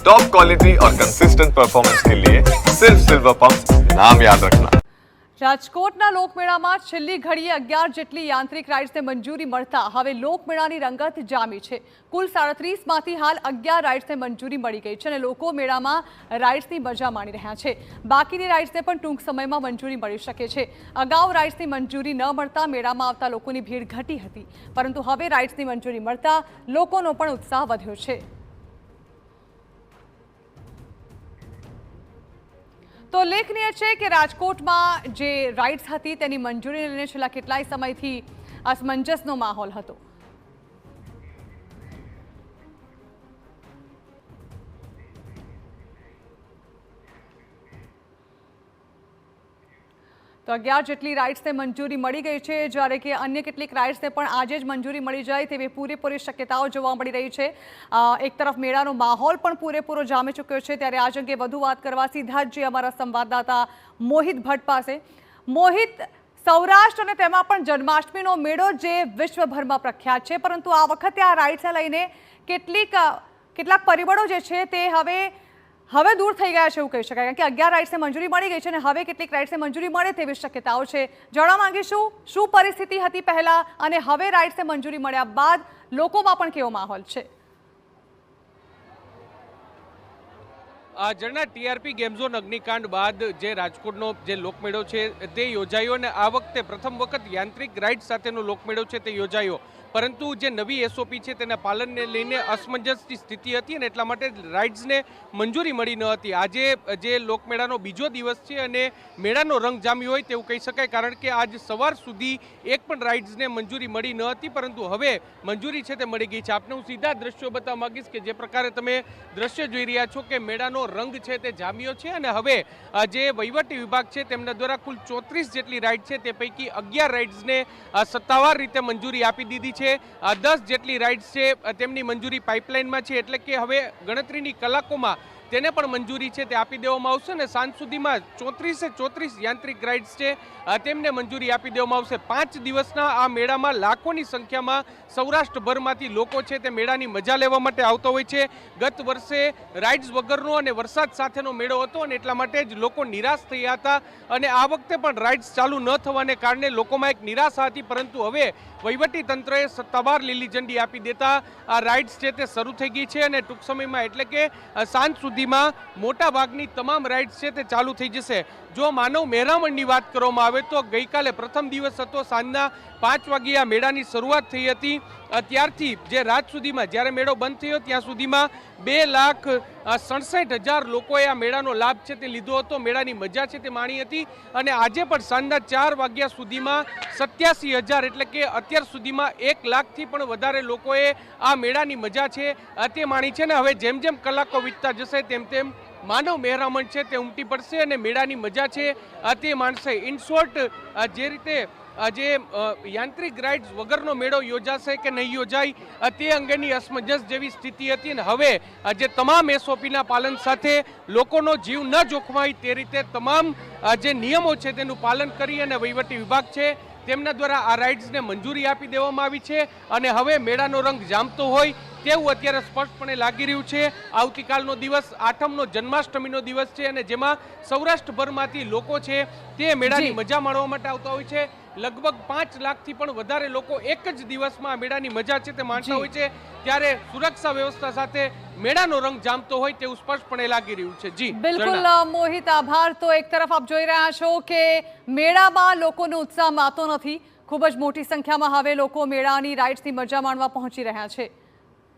Top quality और consistent performance के लिए सिर्फ सिल्वर पंप नाम याद रखना। રાજકોટના લોકમેળામાં છેલ્લી ઘડીએ 11 જેટલી યાંત્રિક રાઇડ્સને મંજૂરી મળતા હવે લોકમેળાની રંગત જામી છે। કુલ 37માંથી હાલ 11 રાઇડ્સને મંજૂરી મળી ગઈ છે અને લોકો મેળામાં રાઇડ્સની મજા માણી રહ્યા છે। બાકીની રાઇડ્સને પણ ટૂંક સમયમાં મંજૂરી મળી શકે છે। અગાઉ રાઇડ્સની મંજૂરી ન મળતા મેળામાં આવતા લોકોની ભીડ ઘટી હતી, પરંતુ હવે રાઇડ્સની મંજૂરી મળતા લોકોનો પણ ઉત્સાહ વધ્યો છે। તો ઉલ્લેખનીય છે કે રાજકોટમાં જે રાઇડ્સ હતી તેની મંજૂરીને લઈને છેલ્લા કેટલાય સમયથી અસમંજસનો માહોલ હતો। તો 11 જેટલી રાઇડ્સને મંજૂરી મળી ગઈ છે, જ્યારે કે અન્ય કેટલીક રાઇડ્સને પણ આજે જ મંજૂરી મળી જાય તેવી પૂરેપૂરી શક્યતાઓ જોવા મળી રહી છે। એક તરફ મેળાનો માહોલ પણ પૂરેપૂરો જામી ચૂક્યો છે, ત્યારે આ અંગે વધુ વાત કરવા સીધા જ અમારા સંવાદદાતા મોહિત ભટ્ટ પાસે। મોહિત, સૌરાષ્ટ્ર અને તેમાં પણ જન્માષ્ટમીનો મેળો જે વિશ્વભરમાં પ્રખ્યાત છે, પરંતુ આ વખતે આ રાઇડ્સને લઈને કેટલાક પરિબળો જે છે તે હવે દૂર થઈ ગયા છે એવું કહી શકાય, કારણ કે 11 રાઇડ્સને મંજૂરી મળી ગઈ છે અને હવે કેટલીક રાઇડ્સને મંજૂરી મળે તેવી શક્યતાઓ છે। જાણવા માંગીશું શું પરિસ્થિતિ હતી પહેલા અને હવે રાઇડ્સને મંજૂરી મળ્યા બાદ લોકોમાં પણ કેવો માહોલ છે? જણા ટીઆરપી ગેમ ઝોન અગ્નિકાંડ બાદ જે રાજકોટનો જે લોકમેળો છે તે યોજાયો અને આ વખતે પ્રથમ વખત યાંત્રિક રાઇડ સાથેનો લોકમેળો છે તે યોજાયો, પરંતુ જે નવી એસઓપી છે તેના પાલનને લઈને અસમંજસની સ્થિતિ હતી અને એટલા માટે રાઇડ્સને મંજૂરી મળી ન હતી। આજે જે લોકમેળાનો બીજો દિવસ છે અને મેળાનો રંગ જામ્યો હોય તેવું કહી શકાય, કારણ કે આજ સવાર સુધી એક પણ રાઇડ્સને મંજૂરી મળી ન હતી, પરંતુ હવે મંજૂરી છે તે મળી ગઈ છે। આપને હું સીધા દ્રશ્યો બતાવવા માંગીશ કે જે પ્રકારે તમે દ્રશ્ય જોઈ રહ્યા છો કે મેળાનો રંગ છે તે જામ્યો છે અને હવે જે વહીવટી વિભાગ છે તેમના દ્વારા કુલ 34 જેટલી રાઇડ છે તે પૈકી 11 રાઇડ્સને સત્તાવાર રીતે મંજૂરી આપી દીધી છે। 10 જેટલી રાઇડ્સ છે તેમની મંજૂરી પાઇપલાઇનમાં છે, એટલે કે હવે ગણતરીની કલાકોમાં તેને પણ મંજૂરી છે તે આપી દેવામાં આવશે અને સાંજ સુધીમાં 34 યાંત્રિક રાઇડ્સ છે તેમને મંજૂરી આપી દેવામાં આવશે। 5 દિવસના આ મેળામાં લાખોની સંખ્યામાં સૌરાષ્ટ્રભરમાંથી લોકો છે તે મેળાની મજા લેવા માટે આવતો હોય છે। ગત વર્ષે રાઇડ્સ વગરનો અને વરસાદ સાથેનો મેળો હતો અને એટલા માટે જ લોકો નિરાશ થયા હતા અને આ વખતે પણ રાઇડ્સ ચાલુ ન થવાને કારણે લોકોમાં એક નિરાશા હતી, પરંતુ હવે વહીવટી તંત્રએ સત્તાવાર લીલી ઝંડી આપી દેતા આ રાઇડ્સ છે તે શરૂ થઈ ગઈ છે અને ટૂંક સમયમાં એટલે કે સાંજ સુધીમાં મોટા ભાગની તમામ રાઇડ્સ છે તે ચાલુ થઈ જશે। જો માનવ મહેરામણની વાત કરવામાં આવે તો ગઈકાલે પ્રથમ દિવસ હતો, સાંજના 5 વાગ્યે આ મેળાની શરૂઆત થઈ હતી। ત્યારથી જે રાત સુધીમાં જ્યારે મેળો બંધ થયો ત્યાં સુધીમાં 2,67,000 લોકોએ આ મેળાનો લાભ છે તે લીધો હતો, મેળાની મજા છે તે માણી હતી અને આજે પણ સાંજના 4 વાગ્યા સુધીમાં 87,000 એટલે કે અત્યાર સુધીમાં 1 લાખથી પણ વધારે લોકોએ આ મેળાની મજા છે તે માણી છે ને હવે જેમ જેમ કલાકો વીતતા જશે તેમ તેમ માનવ મહેરામણ છે તે ઉમટી પડશે અને મેળાની મજા છે તે માણશે। ઇન શોર્ટ, જે રીતે જે યાંત્રિક રાઇડ્સ વગરનો મેળો યોજાશે કે નહીં યોજાય તે અંગેની અસમંજસ જેવી સ્થિતિ હતી અને હવે જે તમામ એસઓપીના પાલન સાથે લોકોનો જીવ ન જોખમાય તે રીતે તમામ જે નિયમો છે તેનું પાલન કરી અને વહીવટી વિભાગ છે તેમના દ્વારા આ રાઇડ્સને મંજૂરી આપી દેવામાં આવી છે અને હવે મેળાનો રંગ જામતો હોય તેવું અત્યારે સ્પષ્ટપણે લાગી રહ્યું છે। આવતીકાલનો દિવસ આઠમનો જન્માષ્ટમીનો દિવસ છે અને જેમાં સૌરાષ્ટ્રભરમાંથી લોકો છે તે મેળાની મજા માણવા માટે આવતા હોય છે। લગભગ 5 લાખથી પણ વધારે લોકો એક જ દિવસમાં મેળાની મજા છે તે માણતા હોય છે, ત્યારે સુરક્ષા વ્યવસ્થા સાથે મેળાનો રંગ જામતો હોય તેવું સ્પષ્ટપણે લાગી રહ્યું છે। જી બિલકુલ મોહિત, આભાર। તો એક તરફ આપ જોઈ રહ્યા છો કે મેળામાં લોકોનો ઉત્સાહ માતો નથી, ખૂબ જ મોટી સંખ્યામાં હવે લોકો મેળાની રાઇડ્સની મજા માણવા પહોંચી રહ્યા છે।